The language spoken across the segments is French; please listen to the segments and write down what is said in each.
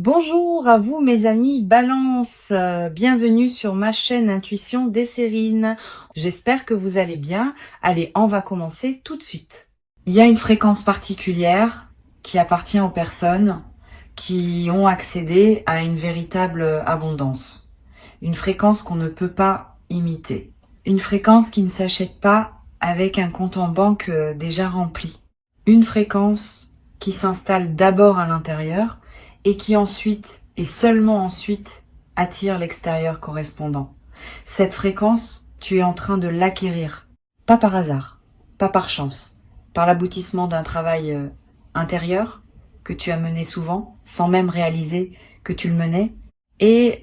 Bonjour à vous mes amis Balance, bienvenue sur ma chaîne Intuition Desserine. J'espère que vous allez bien. Allez, on va commencer tout de suite. Il y a une fréquence particulière qui appartient aux personnes qui ont accédé à une véritable abondance. Une fréquence qu'on ne peut pas imiter. Une fréquence qui ne s'achète pas avec un compte en banque déjà rempli. Une fréquence qui s'installe d'abord à l'intérieur et qui ensuite, et seulement ensuite, attire l'extérieur correspondant. Cette fréquence, tu es en train de l'acquérir. Pas par hasard, pas par chance, par l'aboutissement d'un travail intérieur que tu as mené souvent, sans même réaliser que tu le menais. Et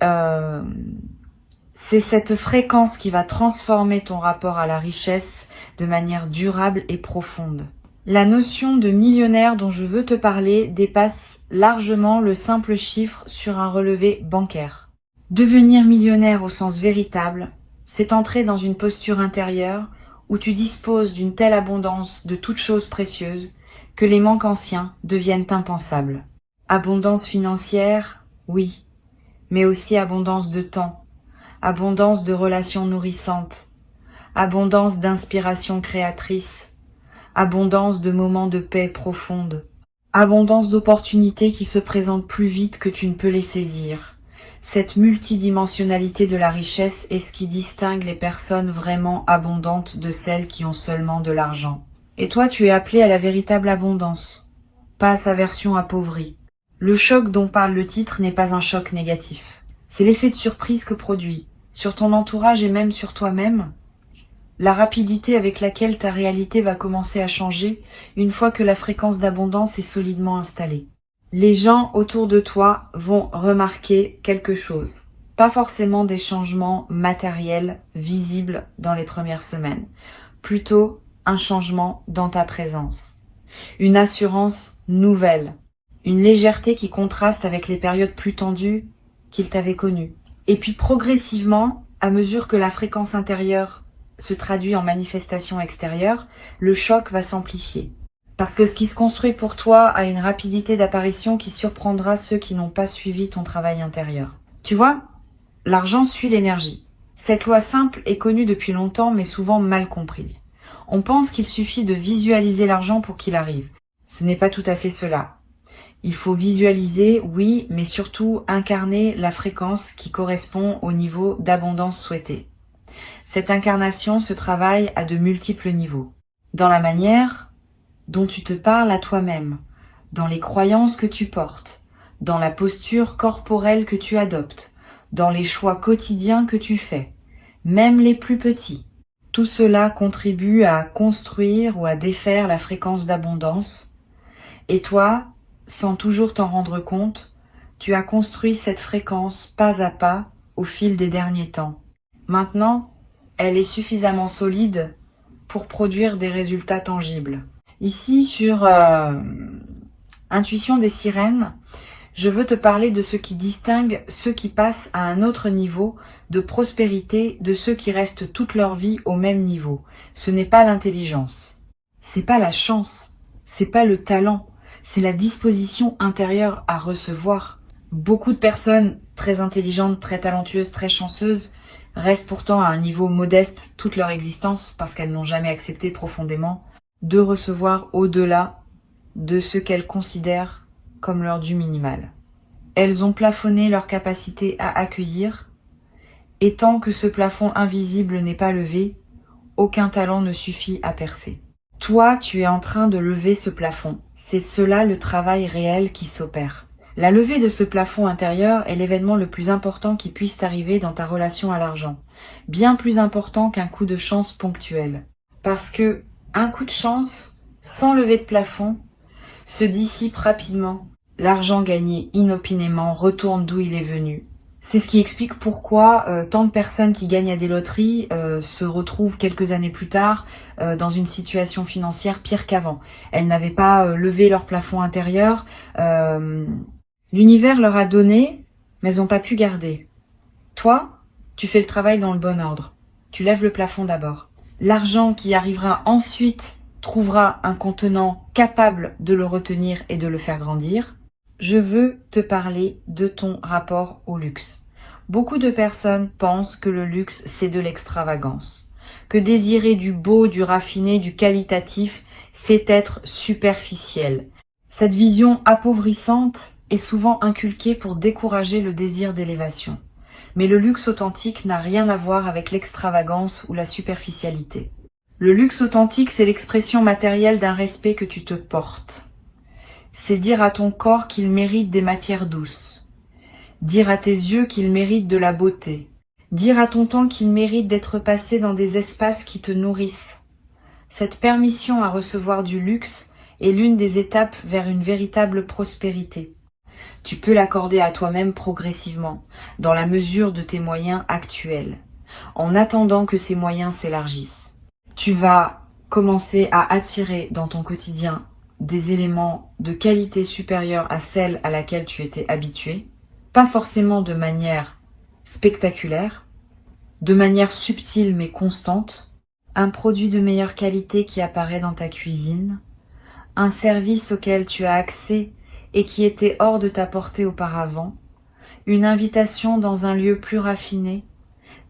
c'est cette fréquence qui va transformer ton rapport à la richesse de manière durable et profonde. La notion de millionnaire dont je veux te parler dépasse largement le simple chiffre sur un relevé bancaire. Devenir millionnaire au sens véritable, c'est entrer dans une posture intérieure où tu disposes d'une telle abondance de toutes choses précieuses que les manques anciens deviennent impensables. Abondance financière, oui, mais aussi abondance de temps, abondance de relations nourrissantes, abondance d'inspiration créatrice, abondance de moments de paix profonde, abondance d'opportunités qui se présentent plus vite que tu ne peux les saisir. Cette multidimensionnalité de la richesse est ce qui distingue les personnes vraiment abondantes de celles qui ont seulement de l'argent. Et toi, tu es appelé à la véritable abondance, pas à sa version appauvrie. Le choc dont parle le titre n'est pas un choc négatif. C'est l'effet de surprise que produit, sur ton entourage et même sur toi-même, la rapidité avec laquelle ta réalité va commencer à changer une fois que la fréquence d'abondance est solidement installée. Les gens autour de toi vont remarquer quelque chose. Pas forcément des changements matériels visibles dans les premières semaines. Plutôt un changement dans ta présence. Une assurance nouvelle. Une légèreté qui contraste avec les périodes plus tendues qu'ils t'avaient connues. Et puis progressivement, à mesure que la fréquence intérieure se traduit en manifestation extérieure, le choc va s'amplifier. Parce que ce qui se construit pour toi a une rapidité d'apparition qui surprendra ceux qui n'ont pas suivi ton travail intérieur. Tu vois, l'argent suit l'énergie. Cette loi simple est connue depuis longtemps mais souvent mal comprise. On pense qu'il suffit de visualiser l'argent pour qu'il arrive. Ce n'est pas tout à fait cela. Il faut visualiser, oui, mais surtout incarner la fréquence qui correspond au niveau d'abondance souhaité. Cette incarnation se travaille à de multiples niveaux. Dans la manière dont tu te parles à toi-même, dans les croyances que tu portes, dans la posture corporelle que tu adoptes, dans les choix quotidiens que tu fais, même les plus petits. Tout cela contribue à construire ou à défaire la fréquence d'abondance. Et toi, sans toujours t'en rendre compte, tu as construit cette fréquence pas à pas au fil des derniers temps. Maintenant, elle est suffisamment solide pour produire des résultats tangibles. Ici, sur Intuition des sirènes, je veux te parler de ce qui distingue ceux qui passent à un autre niveau de prospérité de ceux qui restent toute leur vie au même niveau. Ce n'est pas l'intelligence, c'est pas la chance, c'est pas le talent, c'est la disposition intérieure à recevoir. Beaucoup de personnes très intelligentes, très talentueuses, très chanceuses restent pourtant à un niveau modeste toute leur existence parce qu'elles n'ont jamais accepté profondément de recevoir au-delà de ce qu'elles considèrent comme leur dû minimal. Elles ont plafonné leur capacité à accueillir, et tant que ce plafond invisible n'est pas levé, aucun talent ne suffit à percer. Toi, tu es en train de lever ce plafond. C'est cela le travail réel qui s'opère. La levée de ce plafond intérieur est l'événement le plus important qui puisse t'arriver dans ta relation à l'argent. Bien plus important qu'un coup de chance ponctuel. Parce que un coup de chance, sans lever de plafond, se dissipe rapidement. L'argent gagné inopinément retourne d'où il est venu. C'est ce qui explique pourquoi tant de personnes qui gagnent à des loteries se retrouvent quelques années plus tard dans une situation financière pire qu'avant. Elles n'avaient pas levé leur plafond intérieur. L'univers leur a donné, mais elles n'ont pas pu garder. Toi, tu fais le travail dans le bon ordre. Tu lèves le plafond d'abord. L'argent qui arrivera ensuite trouvera un contenant capable de le retenir et de le faire grandir. je veux te parler de ton rapport au luxe. Beaucoup de personnes pensent que le luxe, c'est de l'extravagance, que désirer du beau, du raffiné, du qualitatif, c'est être superficiel. Cette vision appauvrissante est souvent inculquée pour décourager le désir d'élévation. Mais le luxe authentique n'a rien à voir avec l'extravagance ou la superficialité. Le luxe authentique, c'est l'expression matérielle d'un respect que tu te portes. C'est dire à ton corps qu'il mérite des matières douces. Dire à tes yeux qu'il mérite de la beauté. Dire à ton temps qu'il mérite d'être passé dans des espaces qui te nourrissent. Cette permission à recevoir du luxe est l'une des étapes vers une véritable prospérité. Tu peux l'accorder à toi-même progressivement, dans la mesure de tes moyens actuels, en attendant que ces moyens s'élargissent. Tu vas commencer à attirer dans ton quotidien des éléments de qualité supérieure à celle à laquelle tu étais habitué, pas forcément de manière spectaculaire, de manière subtile mais constante, un produit de meilleure qualité qui apparaît dans ta cuisine, un service auquel tu as accès et qui était hors de ta portée auparavant, une invitation dans un lieu plus raffiné,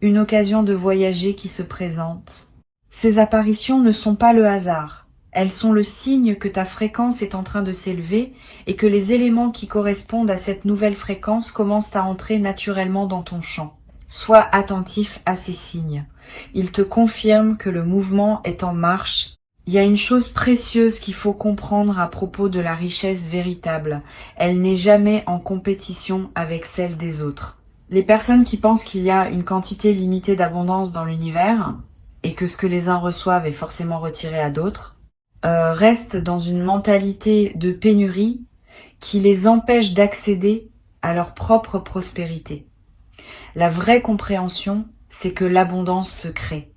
une occasion de voyager qui se présente. Ces apparitions ne sont pas le hasard. Elles sont le signe que ta fréquence est en train de s'élever et que les éléments qui correspondent à cette nouvelle fréquence commencent à entrer naturellement dans ton champ. Sois attentif à ces signes. Ils te confirment que le mouvement est en marche. Il y a une chose précieuse qu'il faut comprendre à propos de la richesse véritable. Elle n'est jamais en compétition avec celle des autres. Les personnes qui pensent qu'il y a une quantité limitée d'abondance dans l'univers et que ce que les uns reçoivent est forcément retiré à d'autres, restent dans une mentalité de pénurie qui les empêche d'accéder à leur propre prospérité. La vraie compréhension, c'est que l'abondance se crée.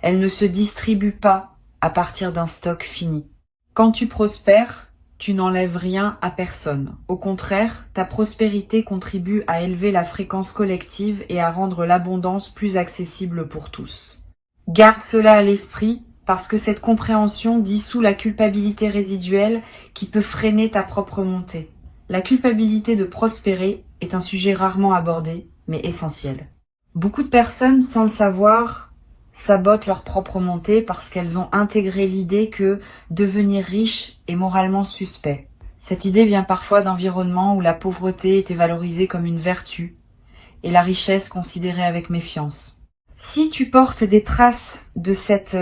Elle ne se distribue pas à partir d'un stock fini. Quand tu prospères, tu n'enlèves rien à personne. Au contraire, ta prospérité contribue à élever la fréquence collective et à rendre l'abondance plus accessible pour tous. Garde cela à l'esprit, parce que cette compréhension dissout la culpabilité résiduelle qui peut freiner ta propre montée. La culpabilité de prospérer est un sujet rarement abordé, mais essentiel. Beaucoup de personnes, sans le savoir, sabotent leur propre montée parce qu'elles ont intégré l'idée que devenir riche est moralement suspect. Cette idée vient parfois d'environnements où la pauvreté était valorisée comme une vertu et la richesse considérée avec méfiance. Si tu portes des traces de cette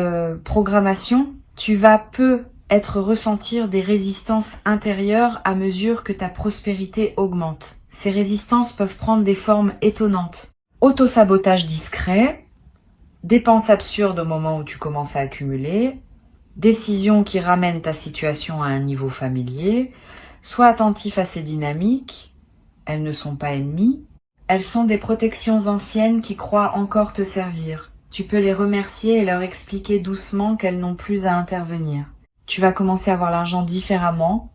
programmation, tu vas peu ressentir des résistances intérieures à mesure que ta prospérité augmente. Ces résistances peuvent prendre des formes étonnantes. Autosabotage discret, dépenses absurdes au moment où tu commences à accumuler, décisions qui ramènent ta situation à un niveau familier, sois attentif à ces dynamiques, elles ne sont pas ennemies. Elles sont des protections anciennes qui croient encore te servir. Tu peux les remercier et leur expliquer doucement qu'elles n'ont plus à intervenir. Tu vas commencer à voir l'argent différemment.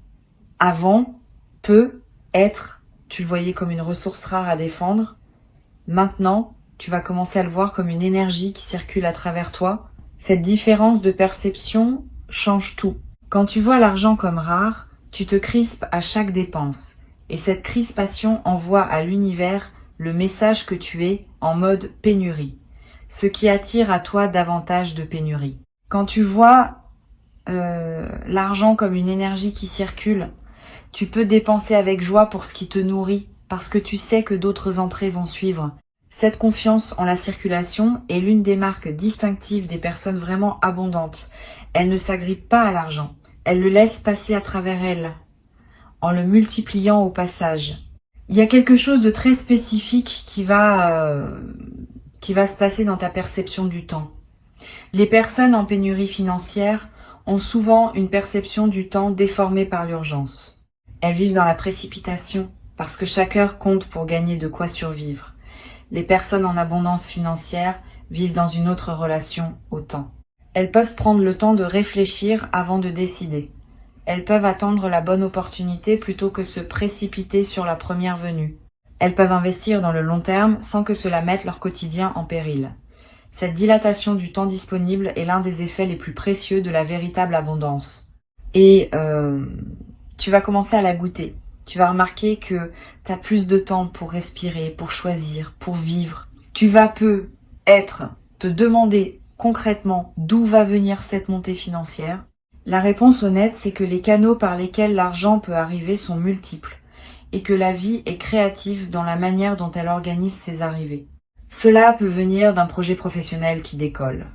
Avant, tu le voyais comme une ressource rare à défendre. Maintenant, tu vas commencer à le voir comme une énergie qui circule à travers toi. Cette différence de perception change tout. Quand tu vois l'argent comme rare, tu te crispes à chaque dépense. Et cette crispation envoie à l'univers le message que tu es en mode pénurie, ce qui attire à toi davantage de pénurie. Quand tu vois l'argent comme une énergie qui circule, tu peux dépenser avec joie pour ce qui te nourrit, parce que tu sais que d'autres entrées vont suivre. Cette confiance en la circulation est l'une des marques distinctives des personnes vraiment abondantes. Elles ne s'agrippent pas à l'argent, elles le laissent passer à travers elles, en le multipliant au passage. Il y a quelque chose de très spécifique qui va se passer dans ta perception du temps. Les personnes en pénurie financière ont souvent une perception du temps déformée par l'urgence. Elles vivent dans la précipitation parce que chaque heure compte pour gagner de quoi survivre. Les personnes en abondance financière vivent dans une autre relation au temps. Elles peuvent prendre le temps de réfléchir avant de décider. Elles peuvent attendre la bonne opportunité plutôt que se précipiter sur la première venue. Elles peuvent investir dans le long terme sans que cela mette leur quotidien en péril. Cette dilatation du temps disponible est l'un des effets les plus précieux de la véritable abondance. Et tu vas commencer à la goûter. Tu vas remarquer que tu as plus de temps pour respirer, pour choisir, pour vivre. Tu vas te demander concrètement d'où va venir cette montée financière. La réponse honnête, c'est que les canaux par lesquels l'argent peut arriver sont multiples et que la vie est créative dans la manière dont elle organise ses arrivées. Cela peut venir d'un projet professionnel qui décolle.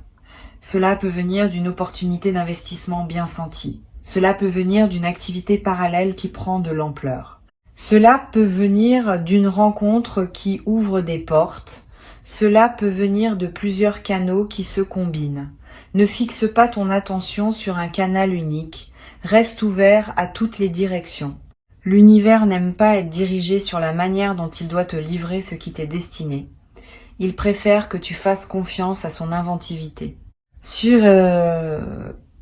Cela peut venir d'une opportunité d'investissement bien sentie. Cela peut venir d'une activité parallèle qui prend de l'ampleur. Cela peut venir d'une rencontre qui ouvre des portes. Cela peut venir de plusieurs canaux qui se combinent. Ne fixe pas ton attention sur un canal unique. Reste ouvert à toutes les directions. L'univers n'aime pas être dirigé sur la manière dont il doit te livrer ce qui t'est destiné. Il préfère que tu fasses confiance à son inventivité. Sur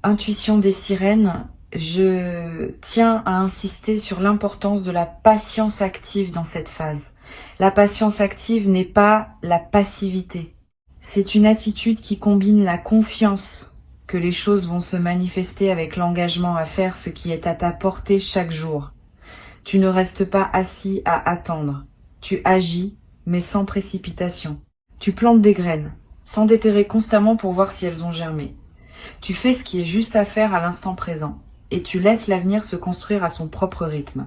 Intuition des sirènes, je tiens à insister sur l'importance de la patience active dans cette phase. La patience active n'est pas la passivité. C'est une attitude qui combine la confiance que les choses vont se manifester avec l'engagement à faire ce qui est à ta portée chaque jour. Tu ne restes pas assis à attendre. Tu agis, mais sans précipitation. Tu plantes des graines, sans déterrer constamment pour voir si elles ont germé. Tu fais ce qui est juste à faire à l'instant présent, et tu laisses l'avenir se construire à son propre rythme.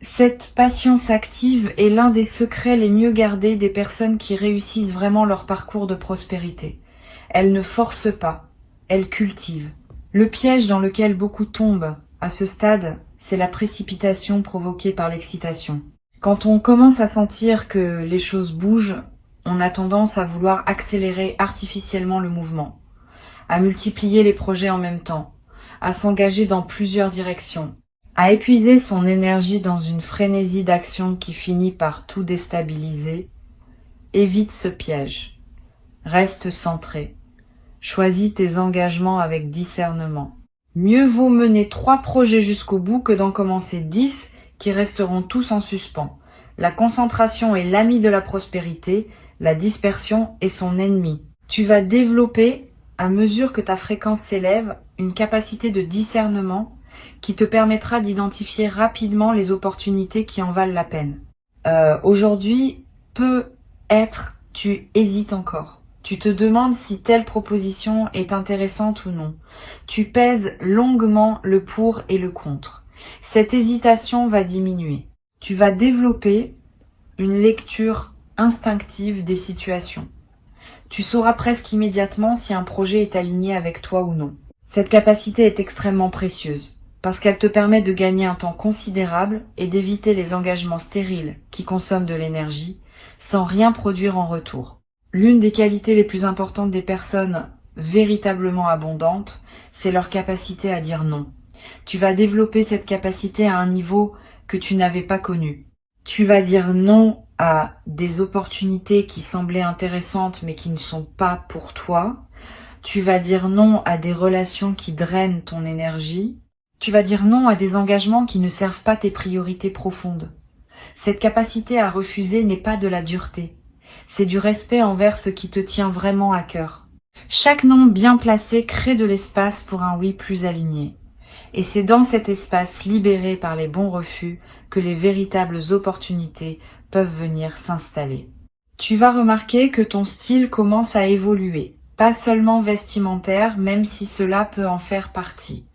Cette patience active est l'un des secrets les mieux gardés des personnes qui réussissent vraiment leur parcours de prospérité. Elles ne forcent pas, elles cultivent. Le piège dans lequel beaucoup tombent à ce stade, c'est la précipitation provoquée par l'excitation. Quand on commence à sentir que les choses bougent, on a tendance à vouloir accélérer artificiellement le mouvement, à multiplier les projets en même temps, à s'engager dans plusieurs directions, à épuiser son énergie dans une frénésie d'action qui finit par tout déstabiliser. Évite ce piège. Reste centré. Choisis tes engagements avec discernement. Mieux vaut mener 3 projets jusqu'au bout que d'en commencer 10 qui resteront tous en suspens. La concentration est l'ami de la prospérité, la dispersion est son ennemi. Tu vas développer, à mesure que ta fréquence s'élève, une capacité de discernement qui te permettra d'identifier rapidement les opportunités qui en valent la peine. Aujourd'hui, peut-être tu hésites encore. Tu te demandes si telle proposition est intéressante ou non. Tu pèses longuement le pour et le contre. Cette hésitation va diminuer. Tu vas développer une lecture instinctive des situations. Tu sauras presque immédiatement si un projet est aligné avec toi ou non. Cette capacité est extrêmement précieuse parce qu'elle te permet de gagner un temps considérable et d'éviter les engagements stériles qui consomment de l'énergie sans rien produire en retour. L'une des qualités les plus importantes des personnes véritablement abondantes, c'est leur capacité à dire non. Tu vas développer cette capacité à un niveau que tu n'avais pas connu. Tu vas dire non à des opportunités qui semblaient intéressantes mais qui ne sont pas pour toi. Tu vas dire non à des relations qui drainent ton énergie. Tu vas dire non à des engagements qui ne servent pas tes priorités profondes. Cette capacité à refuser n'est pas de la dureté. C'est du respect envers ce qui te tient vraiment à cœur. Chaque non bien placé crée de l'espace pour un oui plus aligné. Et c'est dans cet espace libéré par les bons refus que les véritables opportunités peuvent venir s'installer. Tu vas remarquer que ton style commence à évoluer, pas seulement vestimentaire, même si cela peut en faire partie.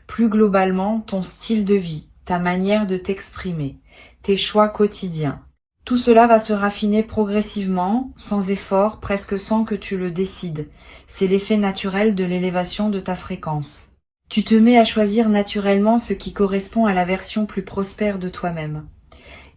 Plus globalement, ton style de vie, ta manière de t'exprimer, tes choix quotidiens. Tout cela va se raffiner progressivement, sans effort, presque sans que tu le décides. C'est l'effet naturel de l'élévation de ta fréquence. Tu te mets à choisir naturellement ce qui correspond à la version plus prospère de toi-même.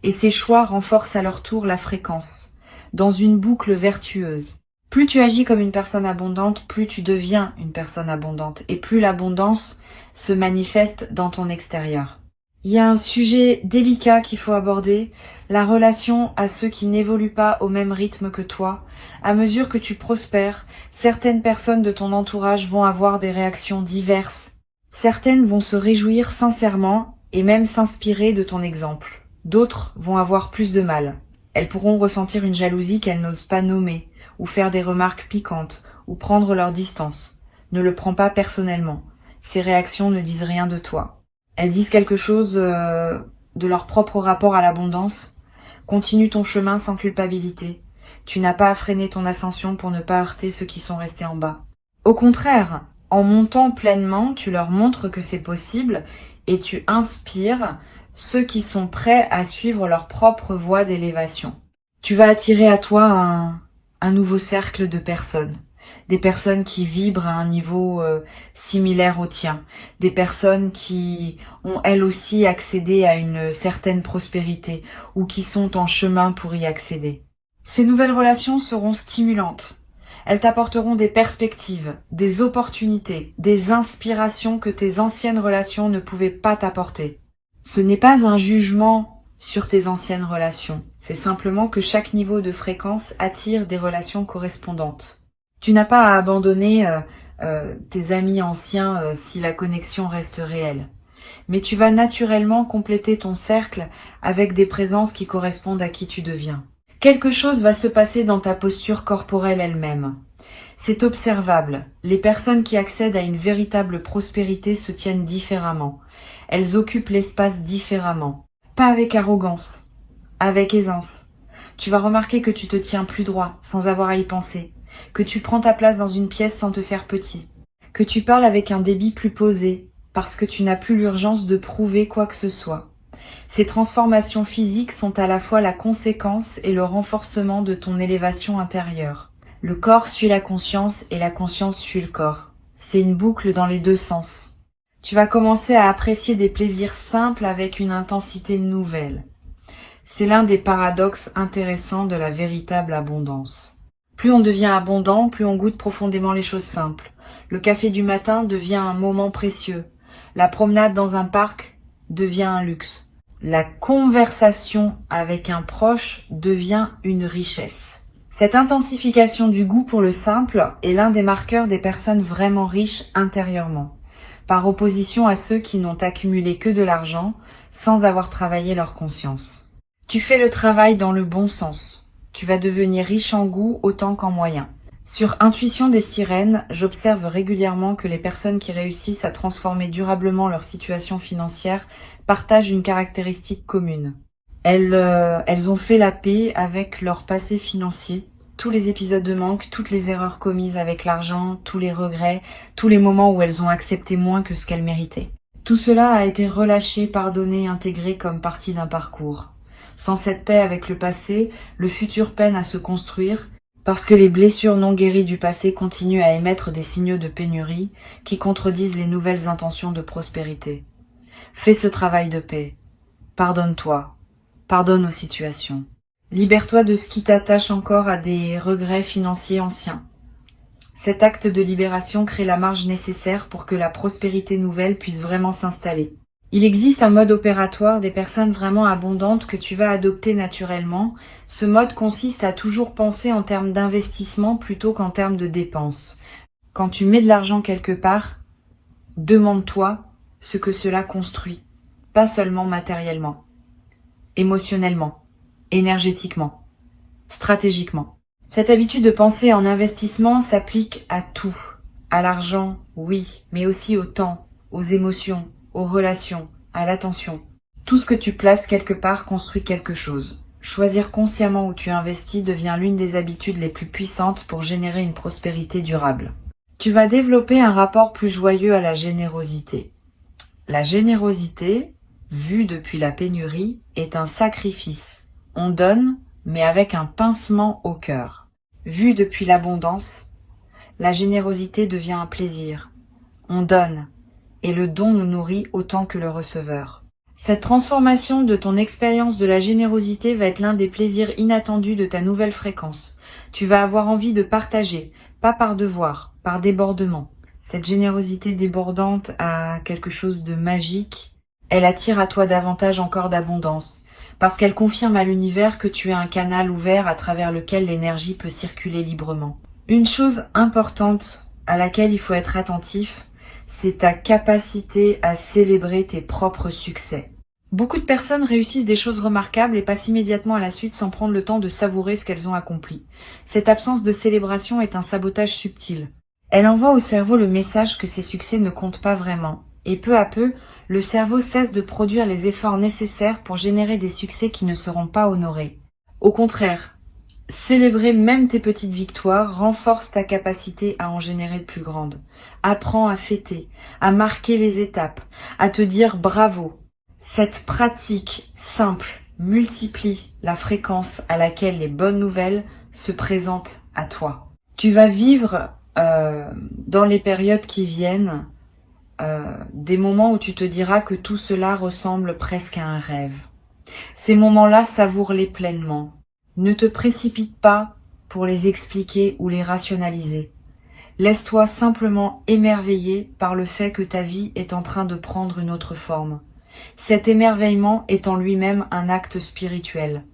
Et ces choix renforcent à leur tour la fréquence, dans une boucle vertueuse. Plus tu agis comme une personne abondante, plus tu deviens une personne abondante, et plus l'abondance se manifeste dans ton extérieur. Il y a un sujet délicat qu'il faut aborder, la relation à ceux qui n'évoluent pas au même rythme que toi. À mesure que tu prospères, certaines personnes de ton entourage vont avoir des réactions diverses. Certaines vont se réjouir sincèrement et même s'inspirer de ton exemple. D'autres vont avoir plus de mal. Elles pourront ressentir une jalousie qu'elles n'osent pas nommer, ou faire des remarques piquantes, ou prendre leur distance. Ne le prends pas personnellement. Ces réactions ne disent rien de toi. Elles disent quelque chose de leur propre rapport à l'abondance. Continue ton chemin sans culpabilité. Tu n'as pas à freiner ton ascension pour ne pas heurter ceux qui sont restés en bas. Au contraire, en montant pleinement, tu leur montres que c'est possible et tu inspires ceux qui sont prêts à suivre leur propre voie d'élévation. Tu vas attirer à toi un nouveau cercle de personnes. Des personnes qui vibrent à un niveau similaire au tien. Des personnes qui ont elles aussi accédé à une certaine prospérité ou qui sont en chemin pour y accéder. Ces nouvelles relations seront stimulantes. Elles t'apporteront des perspectives, des opportunités, des inspirations que tes anciennes relations ne pouvaient pas t'apporter. Ce n'est pas un jugement sur tes anciennes relations. C'est simplement que chaque niveau de fréquence attire des relations correspondantes. Tu n'as pas à abandonner tes amis anciens si la connexion reste réelle. Mais tu vas naturellement compléter ton cercle avec des présences qui correspondent à qui tu deviens. Quelque chose va se passer dans ta posture corporelle elle-même. C'est observable. Les personnes qui accèdent à une véritable prospérité se tiennent différemment. Elles occupent l'espace différemment. Pas avec arrogance, avec aisance. Tu vas remarquer que tu te tiens plus droit, sans avoir à y penser. Que tu prends ta place dans une pièce sans te faire petit. Que tu parles avec un débit plus posé, parce que tu n'as plus l'urgence de prouver quoi que ce soit. Ces transformations physiques sont à la fois la conséquence et le renforcement de ton élévation intérieure. Le corps suit la conscience et la conscience suit le corps. C'est une boucle dans les deux sens. Tu vas commencer à apprécier des plaisirs simples avec une intensité nouvelle. C'est l'un des paradoxes intéressants de la véritable abondance. Plus on devient abondant, plus on goûte profondément les choses simples. Le café du matin devient un moment précieux. La promenade dans un parc devient un luxe. La conversation avec un proche devient une richesse. Cette intensification du goût pour le simple est l'un des marqueurs des personnes vraiment riches intérieurement, par opposition à ceux qui n'ont accumulé que de l'argent sans avoir travaillé leur conscience. Tu fais le travail dans le bon sens. Tu vas devenir riche en goût autant qu'en moyens. Sur Intuition des sirènes, j'observe régulièrement que les personnes qui réussissent à transformer durablement leur situation financière partagent une caractéristique commune. Elles ont fait la paix avec leur passé financier, tous les épisodes de manque, toutes les erreurs commises avec l'argent, tous les regrets, tous les moments où elles ont accepté moins que ce qu'elles méritaient. Tout cela a été relâché, pardonné, intégré comme partie d'un parcours. Sans cette paix avec le passé, le futur peine à se construire, parce que les blessures non guéries du passé continuent à émettre des signaux de pénurie qui contredisent les nouvelles intentions de prospérité. Fais ce travail de paix. Pardonne-toi. Pardonne aux situations. Libère-toi de ce qui t'attache encore à des regrets financiers anciens. Cet acte de libération crée la marge nécessaire pour que la prospérité nouvelle puisse vraiment s'installer. Il existe un mode opératoire des personnes vraiment abondantes que tu vas adopter naturellement. Ce mode consiste à toujours penser en termes d'investissement plutôt qu'en termes de dépenses. Quand tu mets de l'argent quelque part, demande-toi ce que cela construit, pas seulement matériellement, émotionnellement, énergétiquement, stratégiquement. Cette habitude de penser en investissement s'applique à tout. À l'argent, oui, mais aussi au temps, aux émotions, aux relations, à l'attention. Tout ce que tu places quelque part construit quelque chose. Choisir consciemment où tu investis devient l'une des habitudes les plus puissantes pour générer une prospérité durable. Tu vas développer un rapport plus joyeux à la générosité. La générosité, vue depuis la pénurie, est un sacrifice. On donne, mais avec un pincement au cœur. Vue depuis l'abondance, la générosité devient un plaisir. On donne, et le don nous nourrit autant que le receveur. Cette transformation de ton expérience de la générosité va être l'un des plaisirs inattendus de ta nouvelle fréquence. Tu vas avoir envie de partager, pas par devoir, par débordement. Cette générosité débordante a quelque chose de magique. Elle attire à toi davantage encore d'abondance, parce qu'elle confirme à l'univers que tu es un canal ouvert à travers lequel l'énergie peut circuler librement. Une chose importante à laquelle il faut être attentif, c'est ta capacité à célébrer tes propres succès. Beaucoup de personnes réussissent des choses remarquables et passent immédiatement à la suite sans prendre le temps de savourer ce qu'elles ont accompli. Cette absence de célébration est un sabotage subtil. Elle envoie au cerveau le message que ces succès ne comptent pas vraiment Et peu à peu, le cerveau cesse de produire les efforts nécessaires pour générer des succès qui ne seront pas honorés. Au contraire, célébrer même tes petites victoires renforce ta capacité à en générer de plus grandes. Apprends à fêter, à marquer les étapes, à te dire bravo. Cette pratique simple multiplie la fréquence à laquelle les bonnes nouvelles se présentent à toi. Tu vas vivre dans les périodes qui viennent des moments où tu te diras que tout cela ressemble presque à un rêve. Ces moments-là, savoure-les pleinement. Ne te précipite pas pour les expliquer ou les rationaliser. Laisse-toi simplement émerveiller par le fait que ta vie est en train de prendre une autre forme. Cet émerveillement est en lui-même un acte spirituel.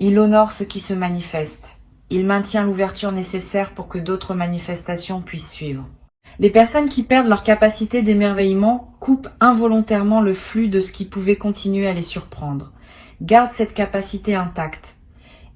Il honore ce qui se manifeste. Il maintient l'ouverture nécessaire pour que d'autres manifestations puissent suivre. Les personnes qui perdent leur capacité d'émerveillement coupent involontairement le flux de ce qui pouvait continuer à les surprendre. Garde cette capacité intacte.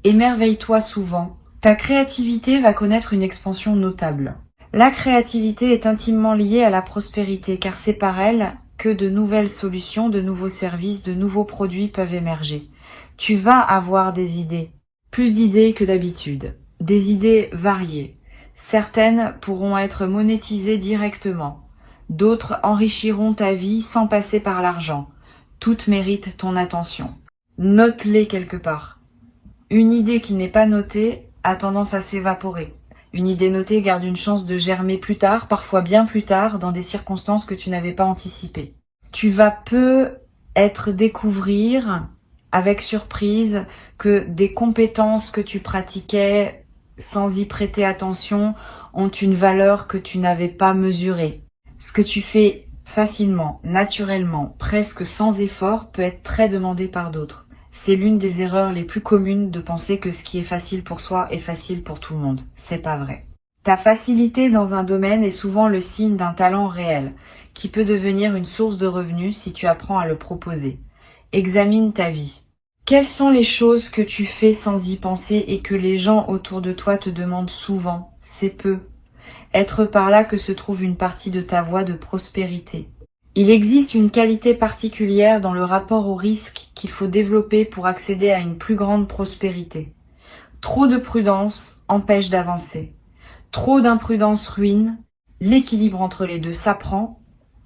Émerveille-toi souvent. Ta créativité va connaître une expansion notable. La créativité est intimement liée à la prospérité car c'est par elle que de nouvelles solutions, de nouveaux services, de nouveaux produits peuvent émerger. Tu vas avoir des idées, plus d'idées que d'habitude, des idées variées. Certaines pourront être monétisées directement, d'autres enrichiront ta vie sans passer par l'argent. Toutes méritent ton attention. Note-les quelque part. Une idée qui n'est pas notée a tendance à s'évaporer. Une idée notée garde une chance de germer plus tard, parfois bien plus tard, dans des circonstances que tu n'avais pas anticipées. Tu vas peut-être découvrir, avec surprise, que des compétences que tu pratiquais sans y prêter attention ont une valeur que tu n'avais pas mesurée. Ce que tu fais facilement, naturellement, presque sans effort, peut être très demandé par d'autres. C'est l'une des erreurs les plus communes de penser que ce qui est facile pour soi est facile pour tout le monde. C'est pas vrai. Ta facilité dans un domaine est souvent le signe d'un talent réel, qui peut devenir une source de revenus si tu apprends à le proposer. Examine ta vie. Quelles sont les choses que tu fais sans y penser et que les gens autour de toi te demandent souvent? C'est peu. Être par là que se trouve une partie de ta voie de prospérité. Il existe une qualité particulière dans le rapport au risque qu'il faut développer pour accéder à une plus grande prospérité. Trop de prudence empêche d'avancer. Trop d'imprudence ruine. L'équilibre entre les deux s'apprend.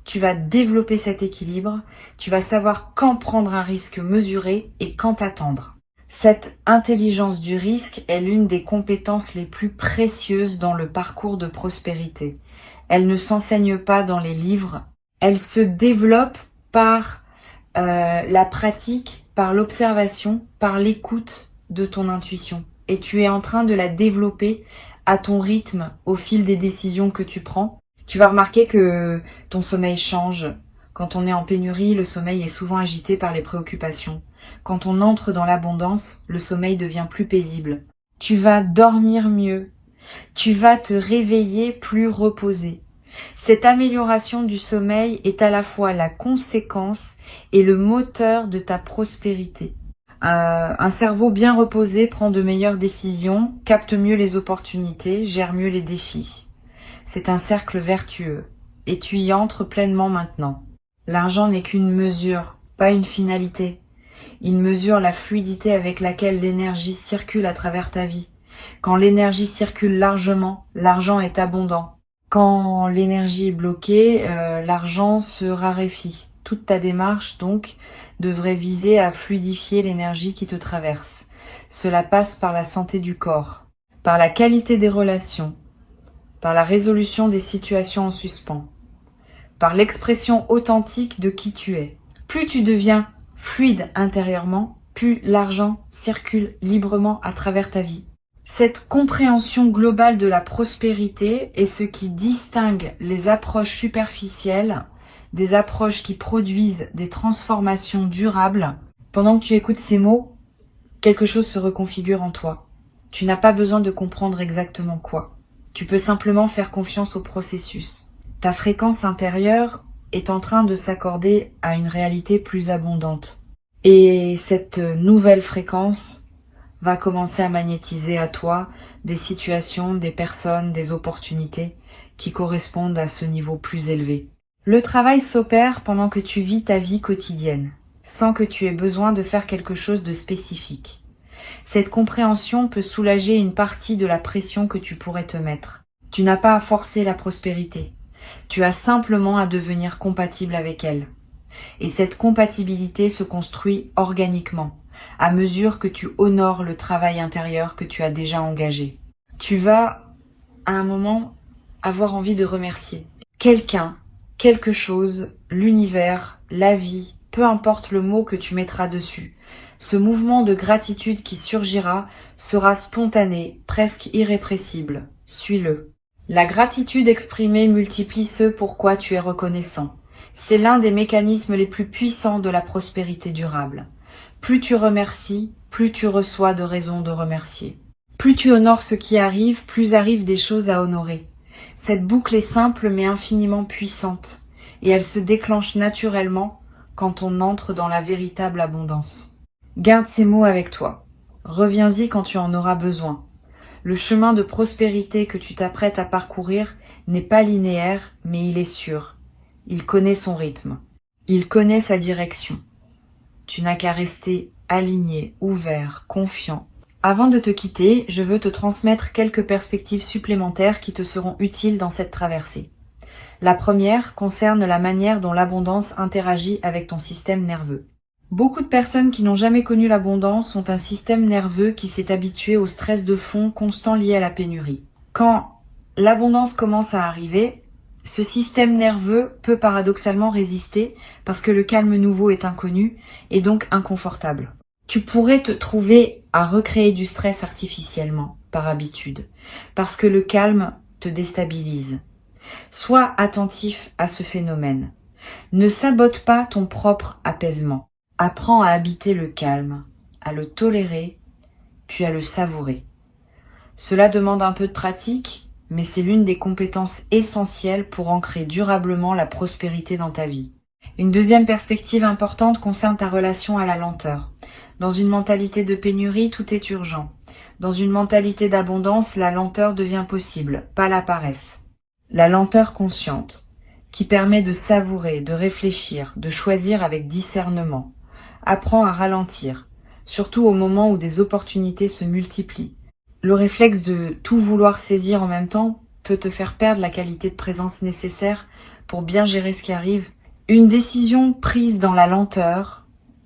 Tu vas développer cet équilibre. Tu vas savoir quand prendre un risque mesuré et quand attendre. Cette intelligence du risque est l'une des compétences les plus précieuses dans le parcours de prospérité. Elle ne s'enseigne pas dans les livres. Elle se développe par la pratique, par l'observation, par l'écoute de ton intuition. Et tu es en train de la développer à ton rythme au fil des décisions que tu prends. Tu vas remarquer que ton sommeil change. Quand on est en pénurie, le sommeil est souvent agité par les préoccupations. Quand on entre dans l'abondance, le sommeil devient plus paisible. Tu vas dormir mieux. Tu vas te réveiller plus reposé. Cette amélioration du sommeil est à la fois la conséquence et le moteur de ta prospérité. Un cerveau bien reposé prend de meilleures décisions, capte mieux les opportunités, gère mieux les défis. C'est un cercle vertueux, et tu y entres pleinement maintenant. L'argent n'est qu'une mesure, pas une finalité. Il mesure la fluidité avec laquelle l'énergie circule à travers ta vie. Quand l'énergie circule largement, l'argent est abondant. Quand l'énergie est bloquée, l'argent se raréfie. Toute ta démarche, donc, devrait viser à fluidifier l'énergie qui te traverse. Cela passe par la santé du corps, par la qualité des relations, par la résolution des situations en suspens, par l'expression authentique de qui tu es. Plus tu deviens fluide intérieurement, plus l'argent circule librement à travers ta vie. Cette compréhension globale de la prospérité est ce qui distingue les approches superficielles des approches qui produisent des transformations durables. Pendant que tu écoutes ces mots, quelque chose se reconfigure en toi. Tu n'as pas besoin de comprendre exactement quoi. Tu peux simplement faire confiance au processus. Ta fréquence intérieure est en train de s'accorder à une réalité plus abondante. Et cette nouvelle fréquence va commencer à magnétiser à toi des situations, des personnes, des opportunités qui correspondent à ce niveau plus élevé. Le travail s'opère pendant que tu vis ta vie quotidienne, sans que tu aies besoin de faire quelque chose de spécifique. Cette compréhension peut soulager une partie de la pression que tu pourrais te mettre. Tu n'as pas à forcer la prospérité. Tu as simplement à devenir compatible avec elle. Et cette compatibilité se construit organiquement, à mesure que tu honores le travail intérieur que tu as déjà engagé. Tu vas, à un moment, avoir envie de remercier quelqu'un, quelque chose, l'univers, la vie, peu importe le mot que tu mettras dessus. Ce mouvement de gratitude qui surgira sera spontané, presque irrépressible. Suis-le. La gratitude exprimée multiplie ce pourquoi tu es reconnaissant. C'est l'un des mécanismes les plus puissants de la prospérité durable. Plus tu remercies, plus tu reçois de raisons de remercier. Plus tu honores ce qui arrive, plus arrivent des choses à honorer. Cette boucle est simple mais infiniment puissante, et elle se déclenche naturellement quand on entre dans la véritable abondance. Garde ces mots avec toi. Reviens-y quand tu en auras besoin. Le chemin de prospérité que tu t'apprêtes à parcourir n'est pas linéaire, mais il est sûr. Il connaît son rythme. Il connaît sa direction. Tu n'as qu'à rester aligné, ouvert, confiant. Avant de te quitter, je veux te transmettre quelques perspectives supplémentaires qui te seront utiles dans cette traversée. La première concerne la manière dont l'abondance interagit avec ton système nerveux. Beaucoup de personnes qui n'ont jamais connu l'abondance ont un système nerveux qui s'est habitué au stress de fond constant lié à la pénurie. Quand l'abondance commence à arriver, ce système nerveux peut paradoxalement résister parce que le calme nouveau est inconnu et donc inconfortable. Tu pourrais te trouver à recréer du stress artificiellement, par habitude, parce que le calme te déstabilise. Sois attentif à ce phénomène. Ne sabote pas ton propre apaisement. Apprends à habiter le calme, à le tolérer, puis à le savourer. Cela demande un peu de pratique, mais c'est l'une des compétences essentielles pour ancrer durablement la prospérité dans ta vie. Une deuxième perspective importante concerne ta relation à la lenteur. Dans une mentalité de pénurie, tout est urgent. Dans une mentalité d'abondance, la lenteur devient possible, pas la paresse. La lenteur consciente, qui permet de savourer, de réfléchir, de choisir avec discernement. Apprends à ralentir, surtout au moment où des opportunités se multiplient. Le réflexe de tout vouloir saisir en même temps peut te faire perdre la qualité de présence nécessaire pour bien gérer ce qui arrive. Une décision prise dans la lenteur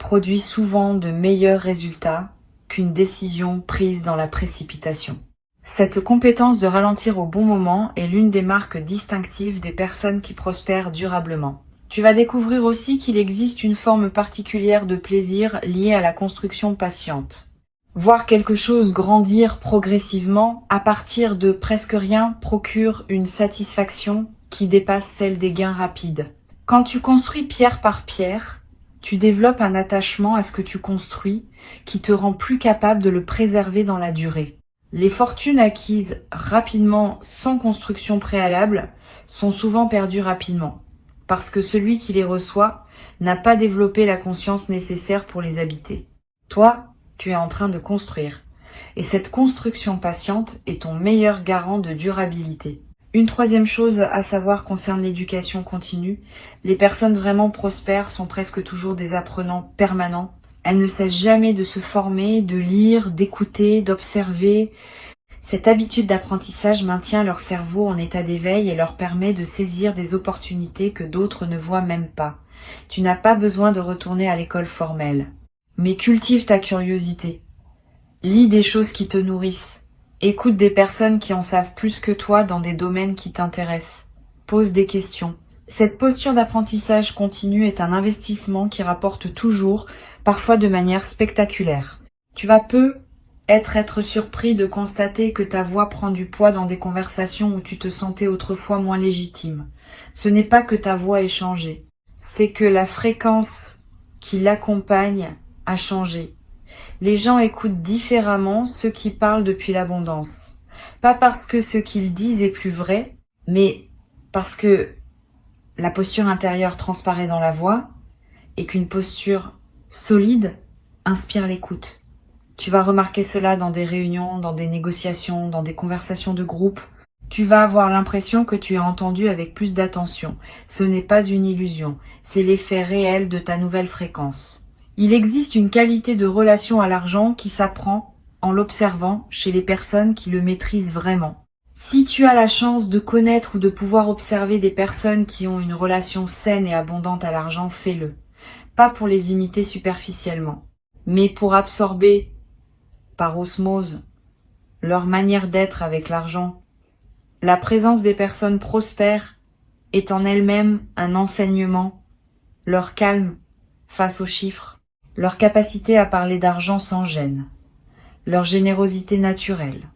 produit souvent de meilleurs résultats qu'une décision prise dans la précipitation. Cette compétence de ralentir au bon moment est l'une des marques distinctives des personnes qui prospèrent durablement. Tu vas découvrir aussi qu'il existe une forme particulière de plaisir liée à la construction patiente. Voir quelque chose grandir progressivement à partir de presque rien procure une satisfaction qui dépasse celle des gains rapides. Quand tu construis pierre par pierre, tu développes un attachement à ce que tu construis qui te rend plus capable de le préserver dans la durée. Les fortunes acquises rapidement sans construction préalable sont souvent perdues rapidement, parce que celui qui les reçoit n'a pas développé la conscience nécessaire pour les habiter. Toi, tu es en train de construire, et cette construction patiente est ton meilleur garant de durabilité. Une troisième chose à savoir concerne l'éducation continue. Les personnes vraiment prospères sont presque toujours des apprenants permanents. Elles ne cessent jamais de se former, de lire, d'écouter, d'observer. Cette habitude d'apprentissage maintient leur cerveau en état d'éveil et leur permet de saisir des opportunités que d'autres ne voient même pas. Tu n'as pas besoin de retourner à l'école formelle. Mais cultive ta curiosité. Lis des choses qui te nourrissent. Écoute des personnes qui en savent plus que toi dans des domaines qui t'intéressent. Pose des questions. Cette posture d'apprentissage continu est un investissement qui rapporte toujours, parfois de manière spectaculaire. Tu vas peu être surpris de constater que ta voix prend du poids dans des conversations où tu te sentais autrefois moins légitime. Ce n'est pas que ta voix ait changé, c'est que la fréquence qui l'accompagne a changé. Les gens écoutent différemment ceux qui parlent depuis l'abondance. Pas parce que ce qu'ils disent est plus vrai, mais parce que la posture intérieure transparaît dans la voix et qu'une posture solide inspire l'écoute. Tu vas remarquer cela dans des réunions, dans des négociations, dans des conversations de groupe. Tu vas avoir l'impression que tu es entendu avec plus d'attention. Ce n'est pas une illusion, c'est l'effet réel de ta nouvelle fréquence. Il existe une qualité de relation à l'argent qui s'apprend en l'observant chez les personnes qui le maîtrisent vraiment. Si tu as la chance de connaître ou de pouvoir observer des personnes qui ont une relation saine et abondante à l'argent, fais-le. Pas pour les imiter superficiellement, mais pour absorber par osmose leur manière d'être avec l'argent. La présence des personnes prospères est en elle-même un enseignement, leur calme face aux chiffres, leur capacité à parler d'argent sans gêne, leur générosité naturelle,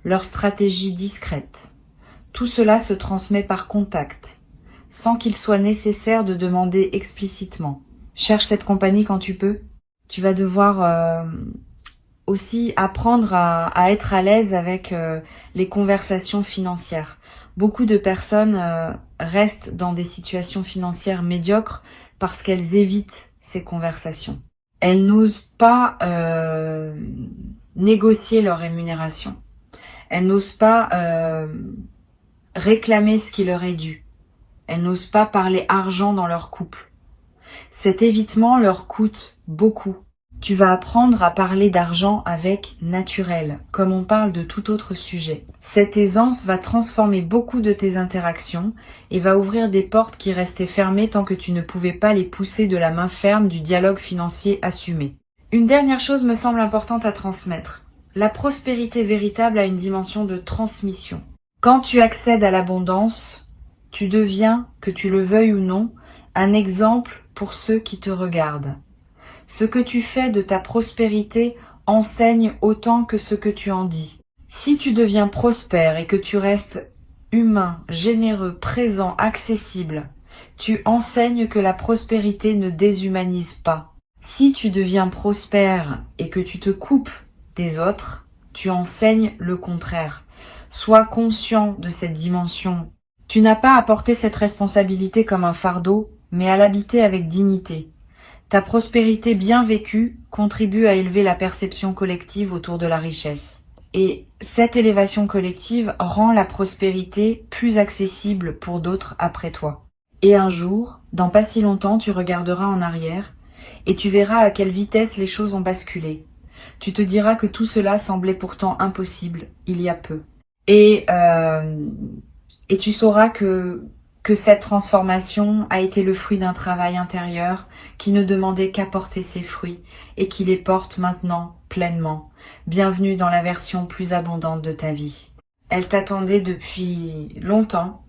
leur stratégie discrète. Tout cela se transmet par contact, sans qu'il soit nécessaire de demander explicitement. Cherche cette compagnie quand tu peux. Tu vas devoir aussi apprendre à être à l'aise avec les conversations financières. Beaucoup de personnes restent dans des situations financières médiocres parce qu'elles évitent ces conversations. Elles n'osent pas négocier leur rémunération. Elles n'osent pas réclamer ce qui leur est dû. Elles n'osent pas parler argent dans leur couple. Cet évitement leur coûte beaucoup. Tu vas apprendre à parler d'argent avec naturel, comme on parle de tout autre sujet. Cette aisance va transformer beaucoup de tes interactions et va ouvrir des portes qui restaient fermées tant que tu ne pouvais pas les pousser de la main ferme du dialogue financier assumé. Une dernière chose me semble importante à transmettre. La prospérité véritable a une dimension de transmission. Quand tu accèdes à l'abondance, tu deviens, que tu le veuilles ou non, un exemple pour ceux qui te regardent. Ce que tu fais de ta prospérité enseigne autant que ce que tu en dis. Si tu deviens prospère et que tu restes humain, généreux, présent, accessible, tu enseignes que la prospérité ne déshumanise pas. Si tu deviens prospère et que tu te coupes des autres, tu enseignes le contraire. Sois conscient de cette dimension. Tu n'as pas à porter cette responsabilité comme un fardeau, mais à l'habiter avec dignité. Ta prospérité bien vécue contribue à élever la perception collective autour de la richesse. Et cette élévation collective rend la prospérité plus accessible pour d'autres après toi. Et un jour, dans pas si longtemps, tu regarderas en arrière et tu verras à quelle vitesse les choses ont basculé. Tu te diras que tout cela semblait pourtant impossible il y a peu. Et tu sauras que cette transformation a été le fruit d'un travail intérieur qui ne demandait qu'à porter ses fruits et qui les porte maintenant pleinement. Bienvenue dans la version plus abondante de ta vie. Elle t'attendait depuis longtemps